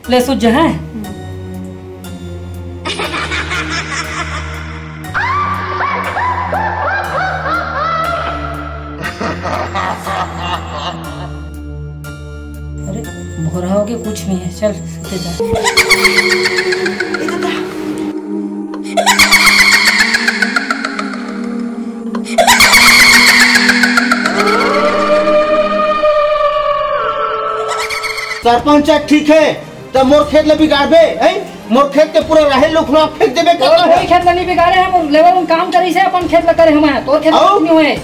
ले सूझ है। अरे भोरा हो के कुछ नहीं है, चल सोते जा। सरपंच ठीक है तो मोर खेत ले बिगाड़बे है, मोर खेत के पूरा रहे लुखना फेंक देबे। कोई खेत नहीं बिगाड़े हम, लेबर में काम करी से अपन खेत ल करे हम, तोर खेत नहीं होए।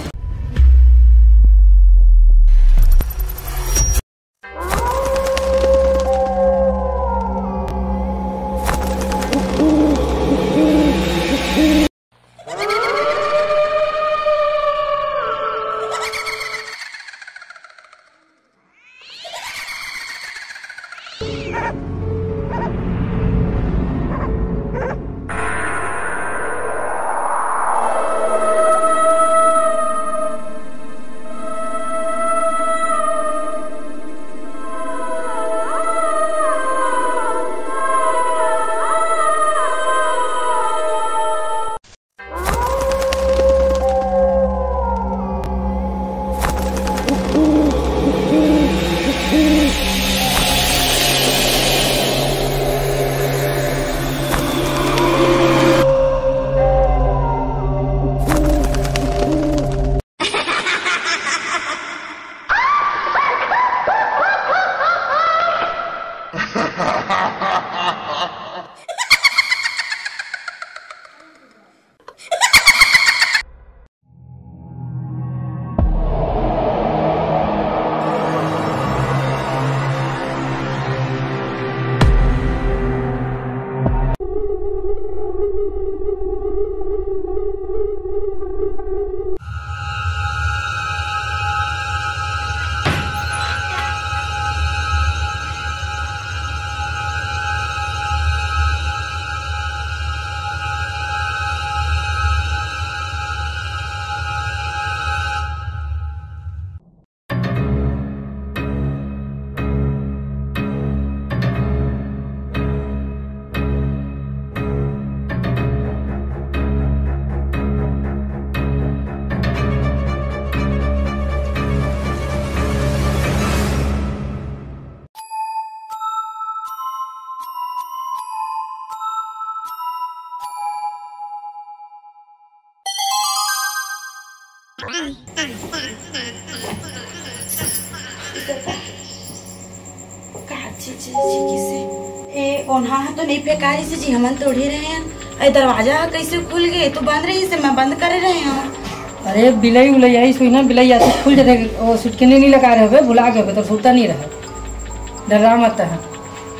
ओन्हा तो नहीं फेकारी से जी, हमन तो उड़े रहे हैं। दरवाजा कैसे खुल गए? तो बंद रही से मैं बंद करे रहे हैं। अरे बिलाई उलई आई सुई ना, बिलाई आती खुल जाते, वो सुटकिनी नहीं लगा रहे हो, भुला गए तो सुता नहीं रहा। डरा मत है,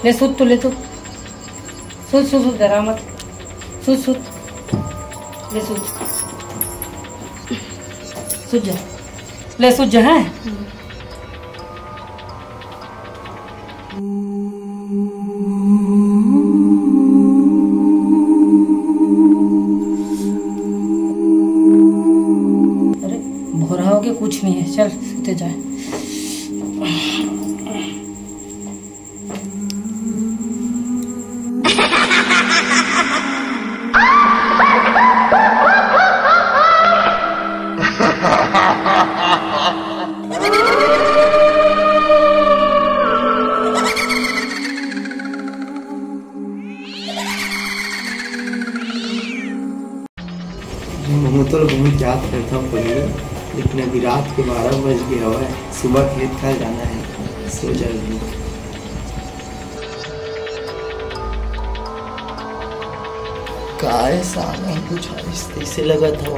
ले सुत तो ले, तो सुत सुत सुत, डरा मत, सुत सुत, ले सुत, सुत जा, ले सुत जा है। कुछ नहीं है, चल सोते जाए। तो बहुत याद करता हूँ पहले, लेकिन अभी रात के 12 बज गया हुआ है, सुबह खेत खा जाना है, सो जाएगी। काय साला कुछ ऐसे लगा था,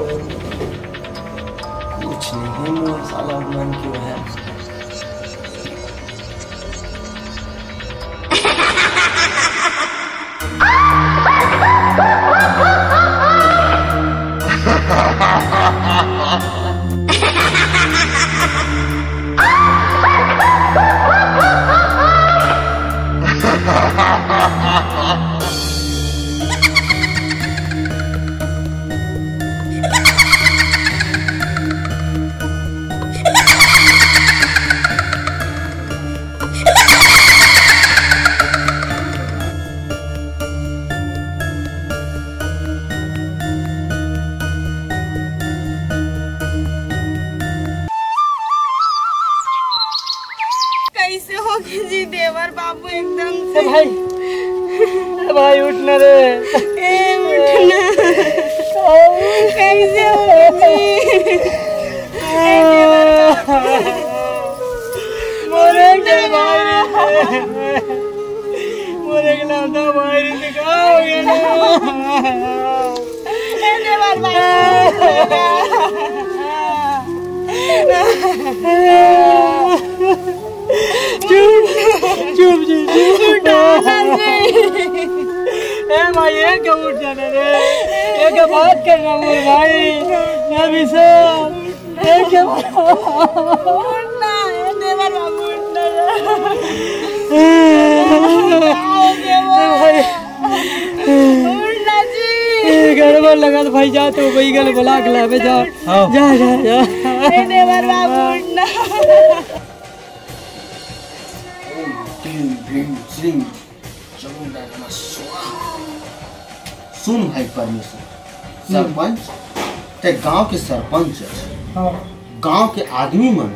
कुछ नहीं वो साला मन क्यों है। भाई भाई उठना रे, उठना कैसे मोरे के लाता भाई दिखाओगे ना चुप भाई ये क्या उठ जाना रे, ये क्या बात कर रहा हूँ भाई, अभी से ये क्या उठना देवर बाबू उठना जी गड़बड़ लगा तो भाई जा, तो वही गल बुला के लावे जा, जा जा जा देवर बाबू उठना। सुन भाई परमेश्वर, सरपंच ते गांव के सरपंच, गांव के आदमी मन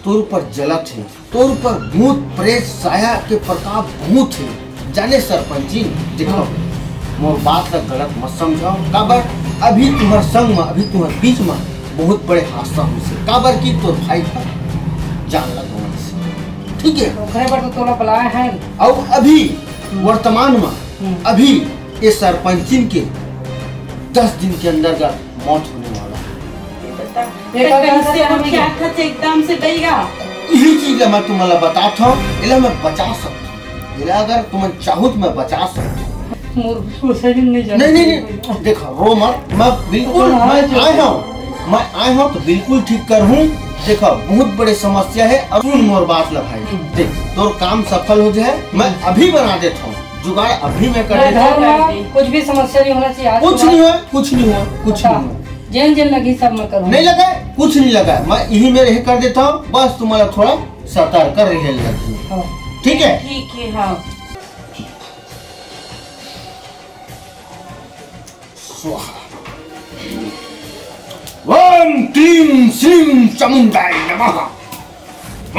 तोर पर जलत है, तोर पर भूत प्रेत साया के प्रताप भूत है। जाने सरपंच जी देखो, मोर बात का गलत मत समझाओ। काबर अभी तुम्हारे संग में, अभी तुम्हारे बीच में बहुत बड़े हादसा हुए, काबर की तोर भाई पर जान लगा, ठीक है। घर पर तो तोला बुलाया है, और अभी वर्तमान में अभी ये सरपंचिन के 10 दिन के अंदर का मौत होने वाला एकदम से गईगा। यही चीज मैं तुम्हें बताता हूँ, इला मैं बचा सकता हूँ, इला अगर तुम चाहो तो मैं बचा सकता हूँ। नहीं देखो रो मत, मैं बिल्कुल मैं आया हूँ तो बिल्कुल ठीक कर हूँ। देखो बहुत बड़ी समस्या है, और सुन मोर बात ला भाई, देख तोर काम सफल हो जाए, मैं अभी बना देता हूँ जुगाड़, अभी मैं कर देता हूँ। कुछ भी समस्या नहीं होना चाहिए, कुछ नहीं हुआ, कुछ नहीं हुआ, कुछ नहीं हुआ, जेन जेन लगी सब मैं करूँ, नहीं लगा, कुछ नहीं लगा, मैं यही में रह कर देता हूँ, बस तुम्हारा थोड़ा सतर्क कर रही है, ठीक है। ठीक है हाँ। ओम क्लीं श्रीं चामुंडाय नमः,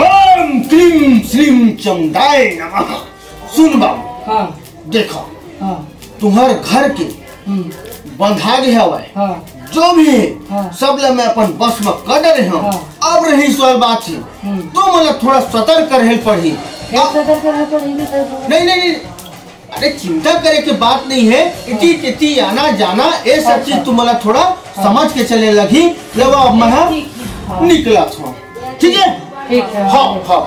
ओम क्लीं श्रीं चामुंडाय नमः। सुन बाबू, हाँ देखो हाँ तुम्हारे घर के बंधा गया हुआ है, जो भी है सब ला मैं अपन बस में कर रहे हूँ। अब रही सवाल बात है, तो मतलब थोड़ा सतर्क रहे पड़ी। नहीं अरे चिंता करे के बात नहीं है, इति तिति आना जाना ये सब चीज तुम्हारा थोड़ा समझ के चले लगी, जब अब मैं निकला था, ठीक है। हाँ हाँ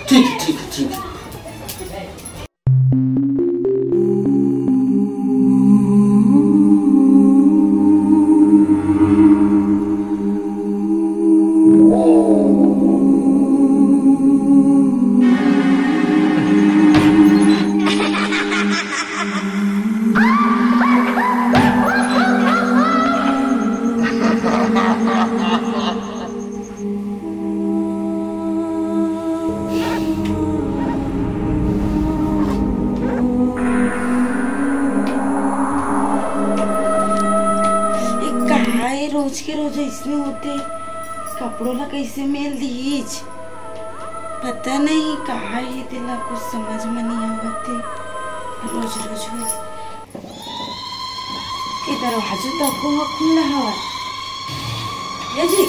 ठीक ठीक ठीक। रोज के रोज इसमें होते कपड़ों ला कैसे मेल दीज, पता नहीं कहा है दिला, कुछ समझ में नहीं आवते। रोज रोज दरवाजा तक खुला हवा ये जी,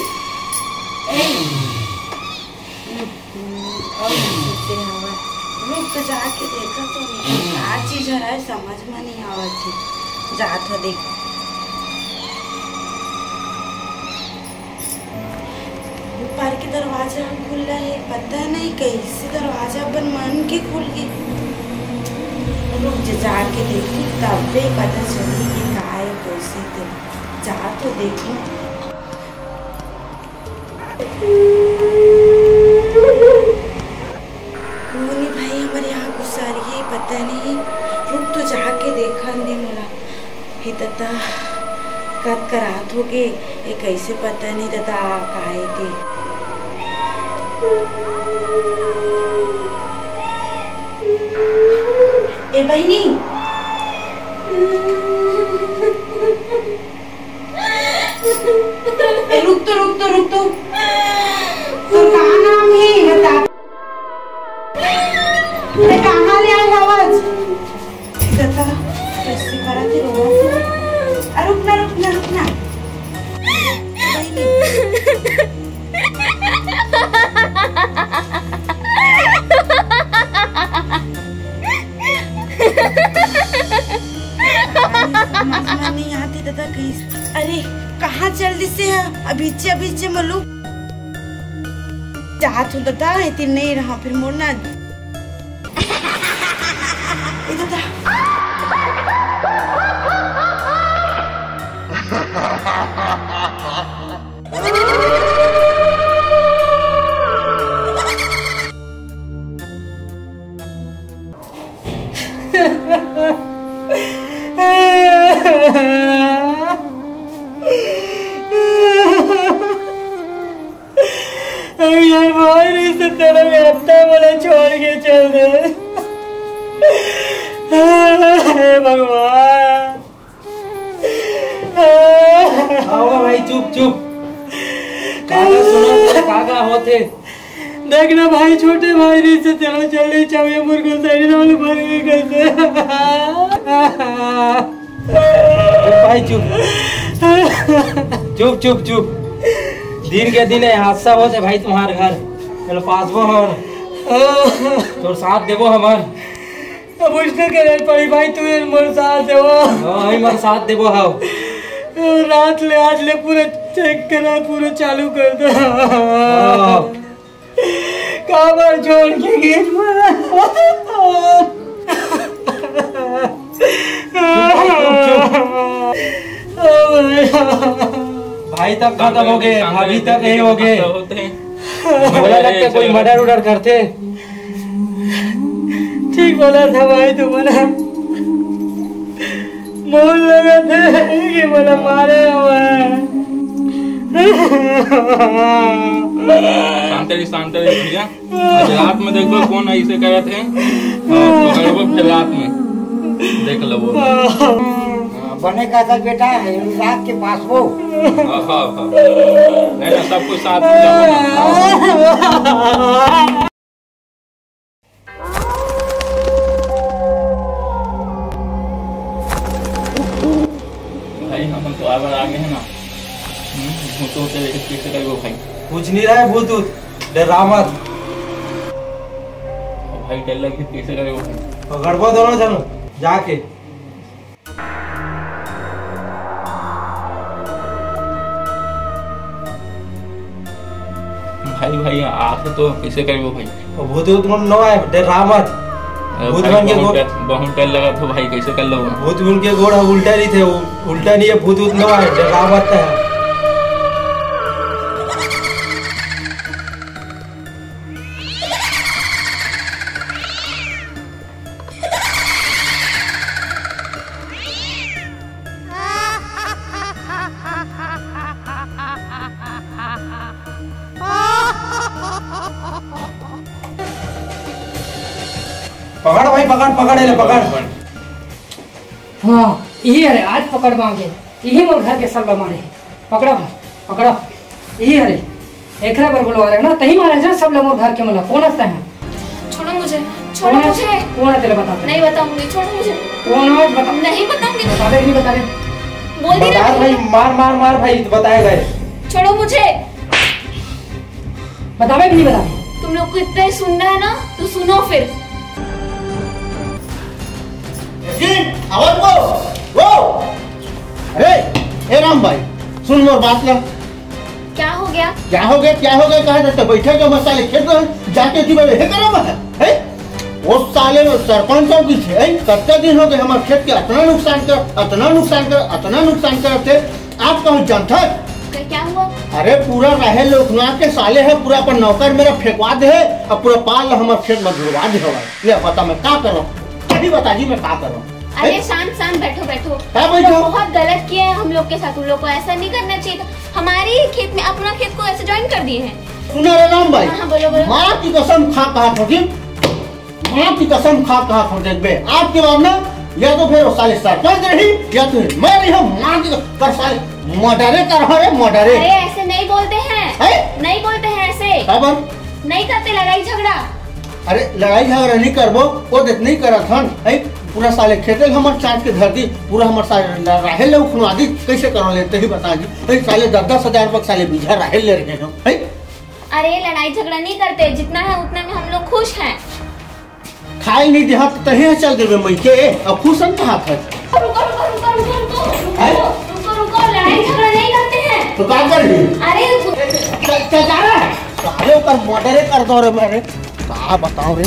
रुक तो जाके देखा तो क्या चीज है, समझ में नहीं आवती, जा तो देख। ऊपर के दरवाजा खुला है, पता नहीं कैसे दरवाजा बन मान के खुल गई। रुक जाके देखूं तब भी पता चली कि का है कैसे, तो जा तो देखूं। मुनी भाई हमारे यहाँ गुस्सा रही है, पता नहीं, रुक तो जाके देखा नहीं मोला ही तता कत करात हो गए, ये कैसे पता नहीं तता काहे के। ए बहनी रुक तो तो कहाँ नाम है बता, कहाँ ले आया दादा कैसे करा थे रोना रुकना रुकना रुकना नहीं आती दादा कहीं। अरे कहाँ जल्दी से अभी मलू चाहत हूँ दादा इतनी नहीं रहा फिर मोड़ना दादा। बोला छोड़ के चल दे भगवान। आओ भाई चुप चुप काका सुनो काका होते देखना भाई छोटे भाई री से चलो चले चाहे मुर्गो साइड वाले भर गए कैसे। भाई चुप चुप चुप चुप दिन के दिन हादसा होते भाई तुम्हारे घर चलो पास वो और तो साथ देवो हमार अब उसने करे पड़ी भाई तू मोर साथ देवो हमार साथ देवो हाउ रात ले आज ले पूरा चेक करा पूरा चालू कर दो काबर छोड़ के गेट मारा। भाई तक खत्म हो गए भाभी तक नहीं हो गए बोला लगता कोई मर्डर उडर करते। ठीक बोला था भाई तुम्हारा मोल लगा था कि बोला मारे हुआ शांत भैया रात में देखो कौन ऐसे करे थे रात में देख लो बने का था बेटा रात के पास वो नहीं ना सब कुछ साथ भाई हम तो आगे हैं ना भूतों से कैसे करेंगे भाई कुछ नहीं रहा है भूत डरा मत भाई डर लगे कैसे करेंगे भाई पकड़ो दोनों जनो जाके भाई आके तो कैसे करेंगे भाई भूत तुम न है डरा मत भूत बन के बहुत डर लगा तो भाई कैसे कर लो भूत बन के घोड़ा उल्टा नहीं थे उल्टा नहीं है भूत न है डरा मत है। पकड़ भाई पकड़ हाँ यही अरे आज पकड़ मांगे यही मोर घर के सब मारे पकड़ो भाई पकड़ो यही अरे एक बार बोलवा रहे ना तही मारे जा सब लोग मोर घर के मतलब कौन हंसते हैं। छोड़ो मुझे कौन है तेरे बता नहीं बताऊंगी छोड़ो मुझे कौन है बता नहीं बताऊंगी बता दे नहीं बता दे बोल दी ना भाई मार भाई बताए गए छोड़ो मुझे बतावे कि नहीं बतावे तुम लोग को इतना ही सुनना है ना तो सुनो फिर वो अरे ए राम भाई सुन मोर बात ला क्या हो गया कहा जाता बैठे जो मसाले खेत रहे जाके जी हे करब है वो साले में सरपंच की छे कितना दिन हो गए हमारे खेत के इतना नुकसान करते आप कहूँ जनता क्या हुआ। अरे पूरा रहे लोकनाथ के साले है पूरा पर नौकर मेरा फेंकवा दे है और पूरा पाल हमारे खेत में घुरवा दे ले बता मैं क्या करूँ अभी बता जी मैं क्या करूँ। अरे शांत बैठो बहुत गलत किया है हम लोग के साथ। उन लोग को ऐसा नहीं करना चाहिए था। हमारे खेत में अपना खेत को ऐसे ज्वाइन कर दिए हैं। सुना रे राम भाई बोलो माँ की कसम खा कहा खोटी बे आपके बाद ना या तो फिर साले सरपंच रही या तो मैं रही हूँ माँ की कर साले मर्डरे कर मर्डरे। अरे ऐसे नहीं बोलते हैं नहीं बोलते हैं ऐसे खबर नहीं करते लड़ाई झगड़ा अरे लड़ाई झगड़ा नहीं करबो वो देख नहीं करत हन है पूरा साले खेते हमर चाट के धरती पूरा हमर साले राहेल ले उखवा दी कैसे करो लेते ही बता जी ए साले 10,000 रुपए साले बीघा राहेल ले रहे हम है। अरे लड़ाई झगड़ा नहीं करते, जितना है उतना में हम लोग खुश हैं। खाई नहीं देहा तो तही चल देबे मई के अब खुशन कहां था। रुको रुको रुको रुको रुको रुको रुको, लड़ाई झगड़ा नहीं करते हैं। तो क्या कर रही अरे क्या जा रहा है साले ऊपर मर्डर कर दो रे मेरे का बताओ रे।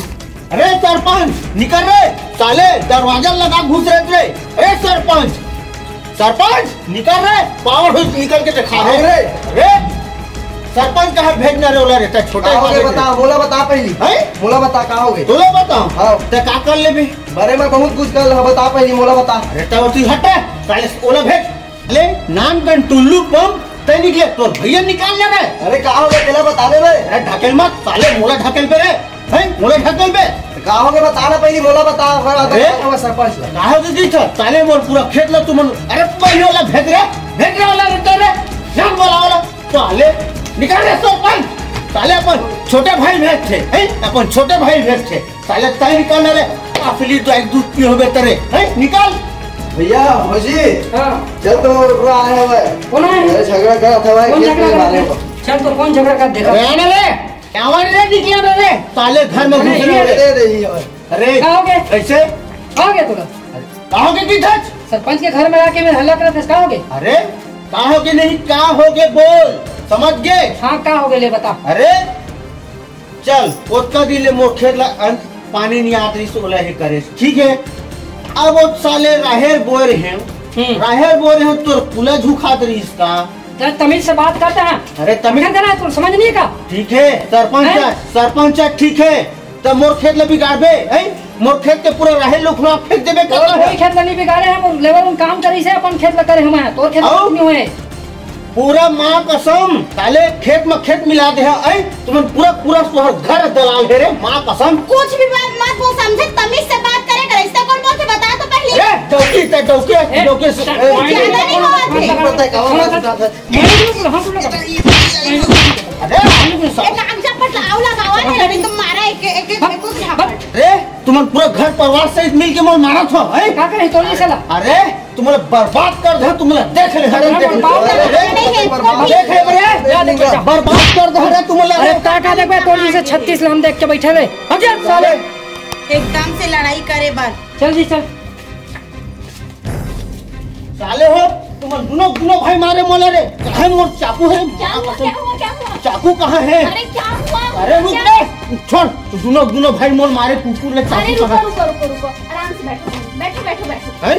अरे सरपंच निकल रे साले दरवाजा लगा घुस रहे रे। अरे सरपंच निकल रे पावर हाउस निकल के दिखा रे। अरे सरपंच कहाँ भेजना रे ओला रहता छोटा बता बोला बता पहली है बोला बता कहाँ हो गए तोला बताओ हाँ ते का कर ले भी बारे में बहुत कुछ कर बता पहली मोला बता। अरे तब तू हटा साले ओला भेज ले नाम गन टुल्लू पम ते निकले तोर भैया निकाल ले रे। अरे कहाँ हो गए पहले बता दे बे। अरे ढकेल मत साले मोला ढकेल पे रे है मोला ढकेल पे कहाँ हो गए बता ना पहली मोला बता। अरे सरपंच कहाँ हो गई था साले मोर पूरा खेत ला तुम अरे पहले वाला भेज रे वाला रहता रे जान बोला वाला साले निकाल रे सरपंच साले अपन छोटे भाई भेज थे हैं अपन छोटे भाई भेज थे साले तय निकाल रे काफली तो एक दूध पी होबे तरे हैं निकाल भैया होजी हां चल तो पूरा आए हुए कौन है अरे झगड़ा कर था भाई कौन खेत झगड़ा में कर मारने को। चल तो कौन झगड़ा कर देखा रे आने रे आवाज रे निकल रे साले घर में घुस रहे रे। दे रही है अरे कहोगे कैसे कहोगे तुम कहोगे की धज सरपंच के घर में आके मैं हल्ला करत कहोगे। अरे कहोगे नहीं कहोगे बोल समझ गए। हाँ कहोगे ले बता। अरे चल ओतका दिले मोर खेत ला पानी नहीं आत रही सोला ही करे ठीक है। अब वो साले राहेर बोए रहे हैं तो पुला झुकात रही इसका जरा तमीज से बात करते हैं। अरे तमीज देना तो समझ नहीं का ठीक है सरपंच है ठीक है तब मोर खेत ला बिगाड़बे है मोर खेत के पूरा राहेर लोखना फेंक देबे कोई खेत ला नहीं बिगाड़े हम लेवल उन काम करी से अपन खेत ला करे हम है तो खेत नहीं हुए पूरा माँ कसम साले खेत में खेत मिला दे है तुम पूरा सोहर घर दलाल दे रे माँ कसम। कुछ भी बात मत वो समझे तमीज से बात करे कर इससे कौन बोलते बता तो पहले। अरे डौकी से ज्यादा नहीं हुआ थे अरे कागजा पर आउला गावा है अभी तुम मारा एक कुछ अरे तुम पूरा घर परिवार सहित मिल के मोर मारा था है का करे तो नहीं चला। अरे तुम्हारे बर्बाद कर दे तुम्हारे देख ले बर्बाद कर दे रे तुम्हारे। अरे का देखबे तोड़ी से 36 हम देख के बैठे रे हट साले एकदम से लड़ाई करे बार चल जी चल साले हो तुम दोनों भाई मारे मोला रे कहाँ मोर चाकू है क्या हुआ चाकू कहाँ है। अरे क्या हुआ अरे रुक रे छोड़ दोनों भाई मोर मारे कुकुर ले अरे चाकू कहाँ रुको आराम से बैठो है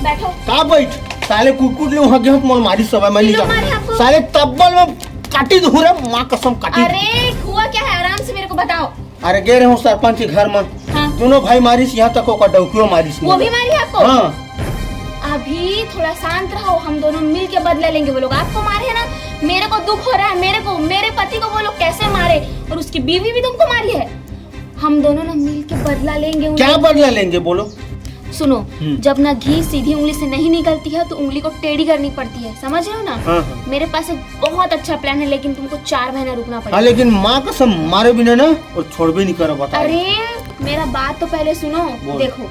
बैठो का बैठ साले कुकुर ले वहाँ गए मोर मारी सब मैं नहीं जानता साले तब्बल में काटी दू रे माँ कसम काटी। अरे हुआ क्या है आराम से मेरे को बताओ। अरे गए रहे सरपंच के घर में हाँ। दोनों भाई मारिस यहाँ तक ओका डौकियो मारिस वो भी मारी आपको। हाँ अभी थोड़ा शांत रहो, हम दोनों मिल के बदला लेंगे। वो लोग आपको मारे है ना, मेरे को दुख हो रहा है, मेरे पति को वो लोग कैसे मारे और उसकी बीवी भी तुमको मारी है। हम दोनों ना मिल के बदला लेंगे। क्या बदला लेंगे बोलो। सुनो, जब ना घी सीधी उंगली से नहीं निकलती है तो उंगली को टेढ़ी करनी पड़ती है, समझ रहे हो ना। हाँ। मेरे पास एक बहुत अच्छा प्लान है, लेकिन तुमको 4 महीना रुकना पड़ेगा। हाँ, लेकिन माँ कसम मारे बिना ना और छोड़ भी नहीं करो बता। अरे मेरा बात तो पहले सुनो। देखो,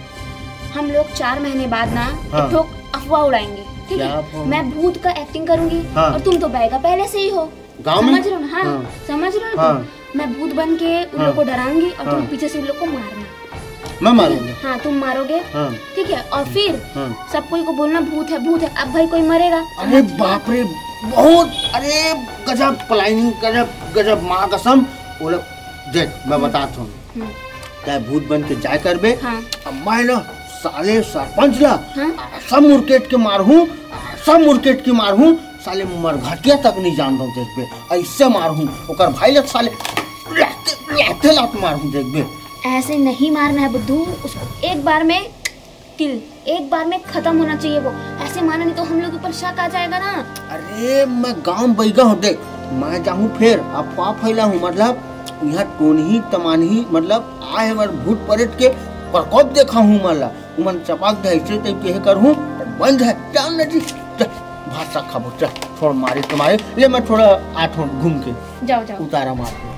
हम लोग 4 महीने बाद ना एक ठोक अफवाह उड़ाएंगे, ठीक है। मैं भूत का एक्टिंग करूंगी और तुम तो बैगा पहले से ही हो, समझ रहे हो ना। हाँ, समझ रहे हो ना। मैं भूत बन के उन लोग को डराऊंगी और तुम पीछे से उन लोग को मारना। मैं मारूंगा। हाँ, तुम मारोगे, ठीक है। और फिर सब कोई को बोलना भूत है भूत है। अब भाई कोई मरेगा। अरे बाप रे, बहुत अरे गजब प्लानिंग, गजब माँ कसम। बोलो देख मैं बताता हूँ, क्या भूत बन के जाए कर बे। अब मैं ना साले सरपंच ला सब मुर्केट के मारहूँ, सब मुर्केट के मारहूँ, साले मरघटिया तक नहीं जान दो देख बे। ऐसे मारहूँ ओकर भाई ला साले लात मारहूँ देख बे। ऐसे नहीं मारना है बुद्धू, उसको एक बार में किल, एक बार में खत्म होना चाहिए वो। ऐसे मारना नहीं तो हम लोग ऊपर शक आ जाएगा ना। अरे मैं गांव बैगा हूँ, देख मैं जाऊँ फिर अफवाह फैला हूँ, मतलब यहाँ टोनही तमानही मतलब आए बार भूत परेट के प्रकोप देखा हूँ। मतलब मन चपाक ऐसे कहे कर हूँ बंद है जान नदी भाषा खबो। चल छोड़ मारे तुम्हारे ले, मैं थोड़ा आठ घूम के जाओ उतारा मार।